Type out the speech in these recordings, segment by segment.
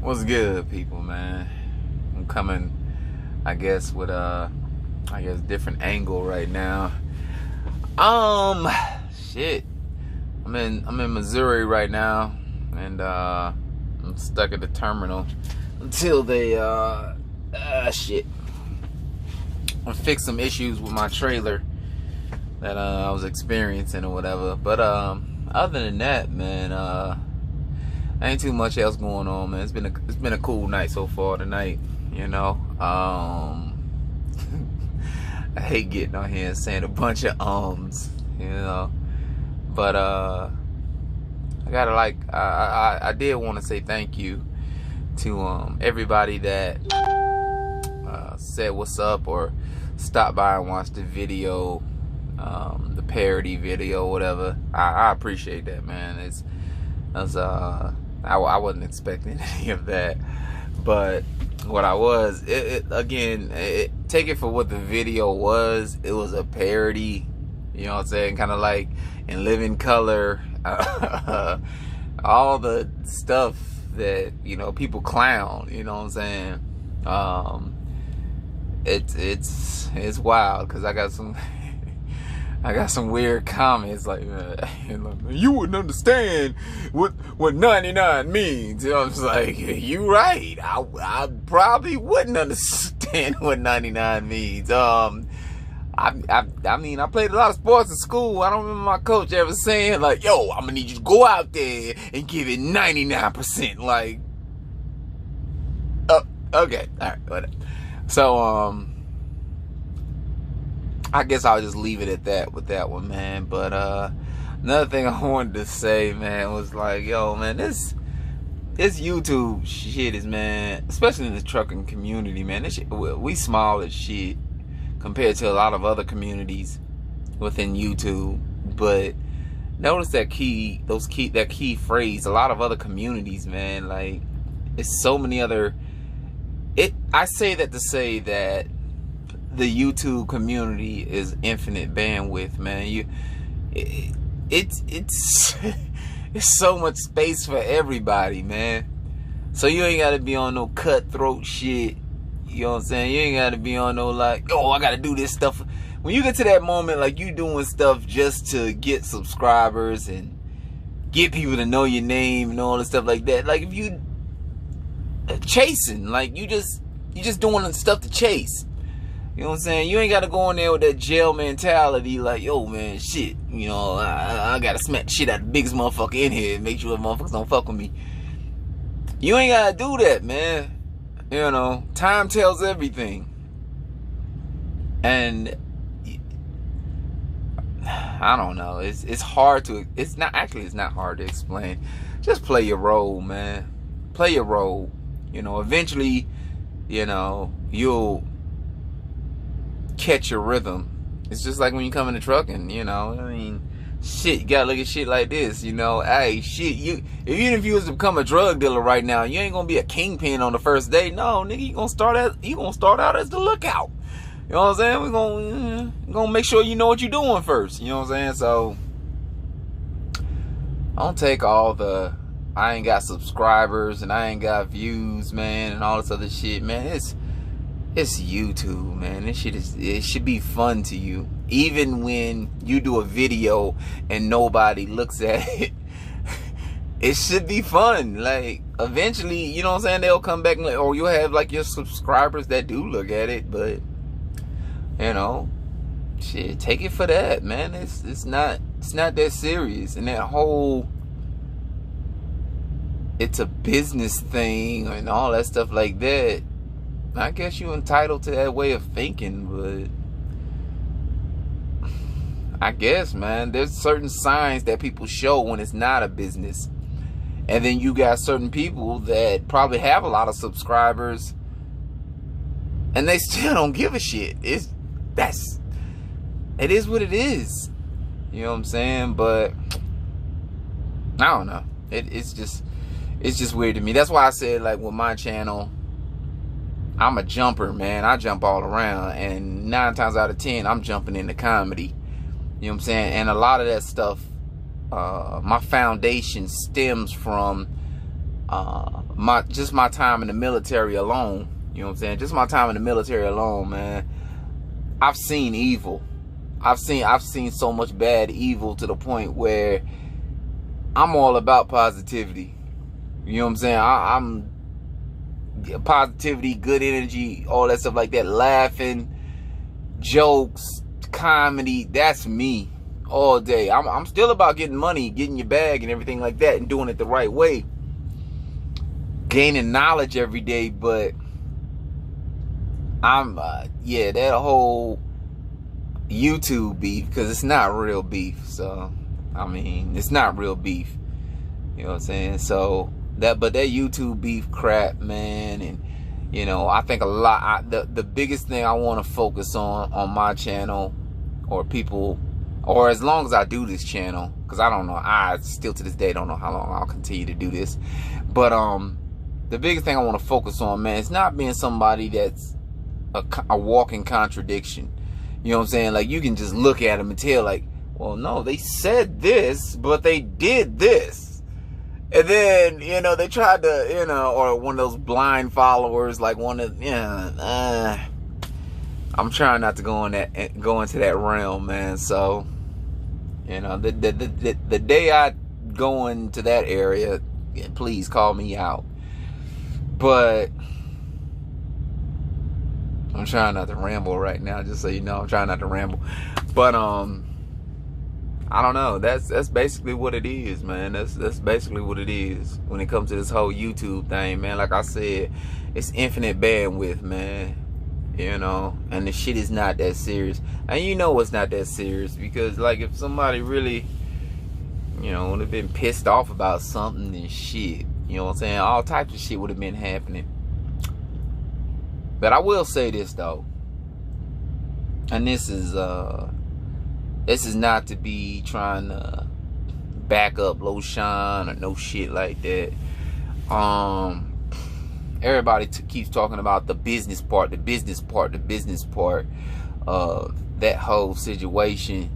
What's good, people, man? I'm coming, I guess, with different angle right now. Shit. I'm in Missouri right now, and I'm stuck at the terminal until they shit. I fix some issues with my trailer that I was experiencing or whatever. But other than that, man, ain't too much else going on, man. It's been a cool night so far tonight, you know. I hate getting on here and saying a bunch of you know. But I gotta I did want to say thank you to everybody that said what's up or stopped by and watched the video, the parody video, whatever. I appreciate that, man. I wasn't expecting any of that, but what I was, take it for what the video was. It was a parody, you know what I'm saying, kind of like in living color, all the stuff that, you know, people clown, you know what I'm saying. It's wild, because I got some weird comments like, you wouldn't understand what 99 means. You know, I'm just like, you right. I probably wouldn't understand what 99 means. I mean, I played a lot of sports in school. I don't remember my coach ever saying like, yo, I'm gonna need you to go out there and give it 99%. Like, okay, all right, whatever. So, I guess I'll just leave it at that with that one, man. But another thing I wanted to say, man, was like, yo, man, this YouTube shit is, man, especially in the trucking community, man, this shit, we small as shit compared to a lot of other communities within YouTube. But notice that key phrase, a lot of other communities, man, like, it's so many other. I say that to say that the YouTube community is infinite bandwidth, man. It's so much space for everybody, man. So you ain't gotta be on no cutthroat shit. You know what I'm saying? You ain't gotta be on no like, oh, I gotta do this stuff. When you get to that moment, like, you doing stuff just to get subscribers and get people to know your name and all this stuff like that. Like, if you chasing, like, you just doing stuff to chase. You know what I'm saying? You ain't got to go in there with that jail mentality like, yo, man, shit, you know, I got to smack the shit out of the biggest motherfucker in here and make sure the motherfuckers don't fuck with me. You ain't got to do that, man. You know, time tells everything. And I don't know. It's hard to, it's not hard to explain. Just play your role, man. Play your role. You know, eventually, you know, you'll catch your rhythm. It's just like when you come into trucking, you know. I mean, shit, you gotta look at shit like this, you know. Hey, shit, even if you was to become a drug dealer right now, you ain't gonna be a kingpin on the first day. No, nigga, you gonna start out as the lookout. You know what I'm saying? We're gonna make sure you know what you're doing first. You know what I'm saying? So I don't take all the I ain't got subscribers and I ain't got views, man, and all this other shit, man. It's YouTube, man. It should be fun to you. Even when you do a video and nobody looks at it, it should be fun. Like, eventually, you know what I'm saying, they'll come back and or you'll have like your subscribers that do look at it, but you know, shit, take it for that, man. It's not that serious. And that whole, it's a business thing and all that stuff like that, I guess you're entitled to that way of thinking, but I guess, man, there's certain signs that people show when it's not a business. And then you got certain people that probably have a lot of subscribers and they still don't give a shit. It is what it is. You know what I'm saying? But I don't know. It's just weird to me. That's why I said, like, with my channel, I'm a jumper, man. I jump all around, and 9 times out of 10, I'm jumping into comedy. You know what I'm saying? And a lot of that stuff, my foundation stems from my time in the military alone, you know what I'm saying? Just my time in the military alone, man. I've seen evil. I've seen so much bad evil to the point where I'm all about positivity. You know what I'm saying? I'm positivity, good energy, all that stuff like that. Laughing, jokes, comedy. That's me all day. I'm still about getting money, getting your bag and everything like that, and doing it the right way. Gaining knowledge every day, but I'm yeah, that whole YouTube beef, because it's not real beef. So I mean, it's not real beef. You know what I'm saying? So that YouTube beef crap, man. And you know, I think a lot, the biggest thing I want to focus on my channel, or people, or as long as I do this channel, because I don't know, I still to this day don't know how long I'll continue to do this, but the biggest thing I want to focus on, man, is not being somebody that's a walking contradiction. You know what I'm saying? Like, you can just look at them and tell, like, well, no, they said this, but they did this. And then, you know, they tried to, you know, or one of those blind followers, like one of, you know, I'm trying not to go into that realm, man. So, you know, the day I go into that area, please call me out. But I'm trying not to ramble right now, just so you know. I'm trying not to ramble. But I don't know. That's basically what it is, man. That's basically what it is when it comes to this whole YouTube thing, man. Like I said, it's infinite bandwidth, man. You know, and the shit is not that serious. And you know it's not that serious, because like, if somebody really, you know, would have been pissed off about something and shit, you know what I'm saying, all types of shit would have been happening. But I will say this though, and this is not to be trying to back up LoSean or no shit like that. Everybody keeps talking about the business part of that whole situation.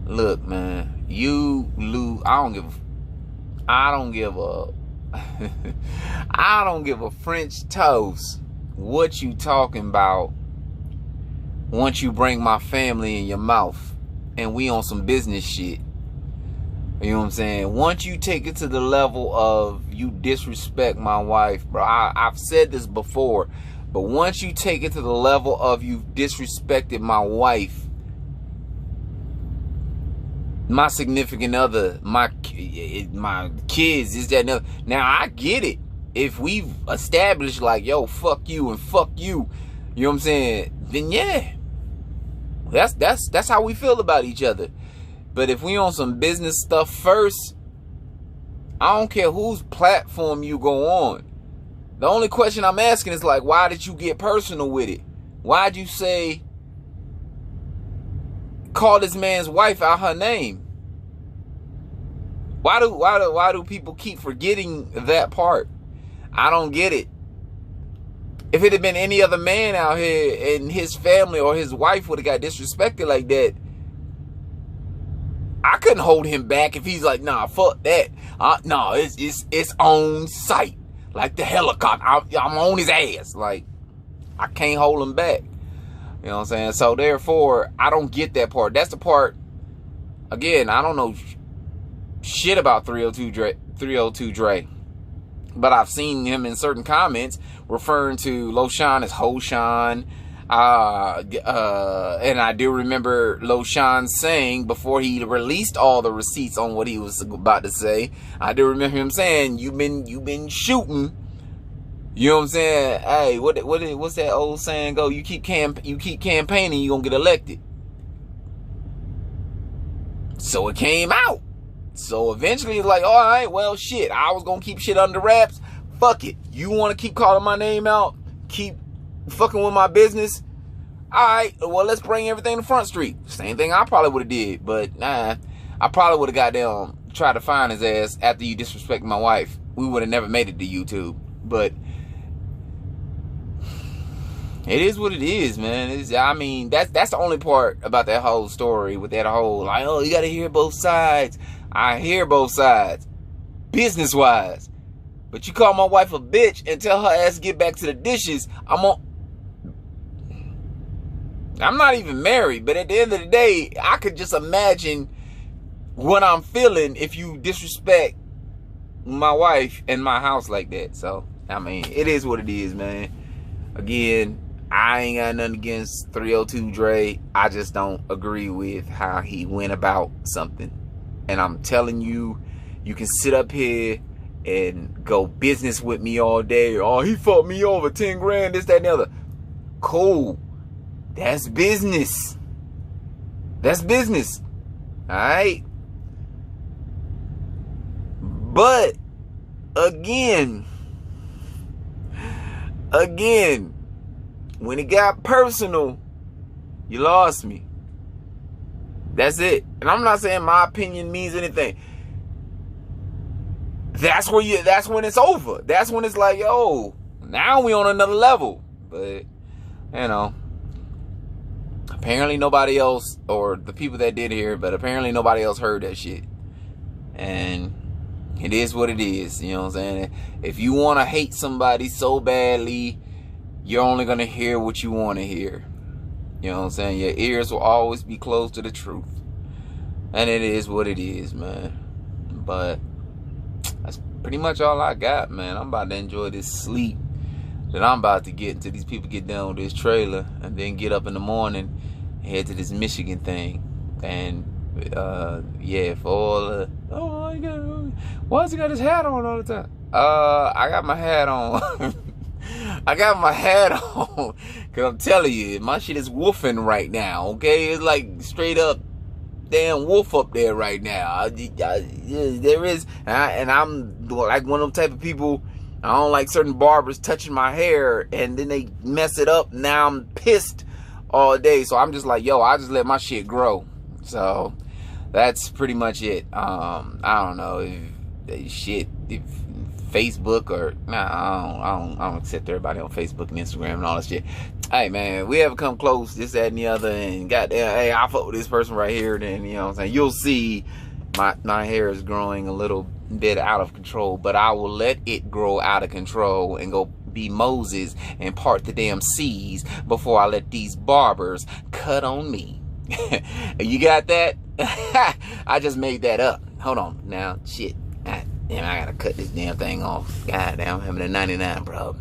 Look, man, you lose. I don't give a I don't give a French toast what you talking about once you bring my family in your mouth and we on some business shit. You know what I'm saying? Once you take it to the level of you disrespect my wife, bro, I've said this before, but once you take it to the level of you disrespected my wife, my significant other, my kids, is that another. Now I get it. If we've established like, yo, fuck you and fuck you, you know what I'm saying? Then yeah, that's how we feel about each other. But if we on some business stuff first, I don't care whose platform you go on. The only question I'm asking is like, why did you get personal with it? Why'd you say, call this man's wife out her name? Why do people keep forgetting that part? I don't get it. If it had been any other man out here and his family or his wife would have got disrespected like that, I couldn't hold him back if he's like, nah, fuck that. No, it's on sight. Like the helicopter. I'm on his ass. Like, I can't hold him back. You know what I'm saying? So therefore, I don't get that part. That's the part, again, I don't know shit about 302 Dre. But I've seen him in certain comments referring to LoSean as HoSean. And I do remember LoSean saying, before he released all the receipts on what he was about to say, I do remember him saying, you've been shooting. You know what I'm saying? Hey, what's that old saying go? You keep campaigning, you gonna get elected. So it came out. So eventually it's like, all right, well, shit, I was gonna keep shit under wraps. Fuck it. You want to keep calling my name out? Keep fucking with my business? All right, well, let's bring everything to Front Street. Same thing I probably would have did, but nah, I probably would have got down, tried to find his ass after you disrespected my wife. We would have never made it to YouTube. But it is what it is, man. I mean, that's the only part about that whole story, with that whole, like, oh, you got to hear both sides. I hear both sides, business-wise. But you call my wife a bitch and tell her ass to get back to the dishes, I'm not even married, but at the end of the day, I could just imagine what I'm feeling if you disrespect my wife and my house like that. So, I mean, it is what it is, man. Again, I ain't got nothing against 302 Dre. I just don't agree with how he went about something. And I'm telling you, you can sit up here and go business with me all day. Oh, he fucked me over 10 grand, this, that, and the other. Cool. That's business. That's business. Alright? But, again, when it got personal, you lost me. That's it. And I'm not saying my opinion means anything. That's when it's over. That's when it's like, yo, now we on another level. But, you know, apparently nobody else, or the people that did hear it, but apparently nobody else heard that shit. And it is what it is. You know what I'm saying? If you want to hate somebody so badly, you're only going to hear what you want to hear. You know what I'm saying? Your ears will always be closed to the truth. And it is what it is, man. But that's pretty much all I got, man. I'm about to enjoy this sleep that I'm about to get until these people get done with this trailer, and then get up in the morning and head to this Michigan thing. And yeah, for all the, oh my God, why has he got his hat on all the time? I got my hat on. I got my hat on, cause I'm telling you, my shit is woofing right now. Okay, it's like straight up damn wolf up there right now. There is, and I'm like one of them type of people. I don't like certain barbers touching my hair and then they mess it up. Now I'm pissed all day, so I'm just like, yo, I just let my shit grow. So that's pretty much it. I don't know if Facebook or I don't accept everybody on Facebook and Instagram and all that shit. Hey man, we haven't come close, this, that, and the other, and goddamn, hey, I fuck with this person right here, then you know what I'm saying, you'll see my hair is growing a little bit out of control, but I will let it grow out of control and go be Moses and part the damn seas before I let these barbers cut on me. You got that? I just made that up. Hold on now, shit. God damn, I gotta cut this damn thing off. God damn, I'm having a 99, bro.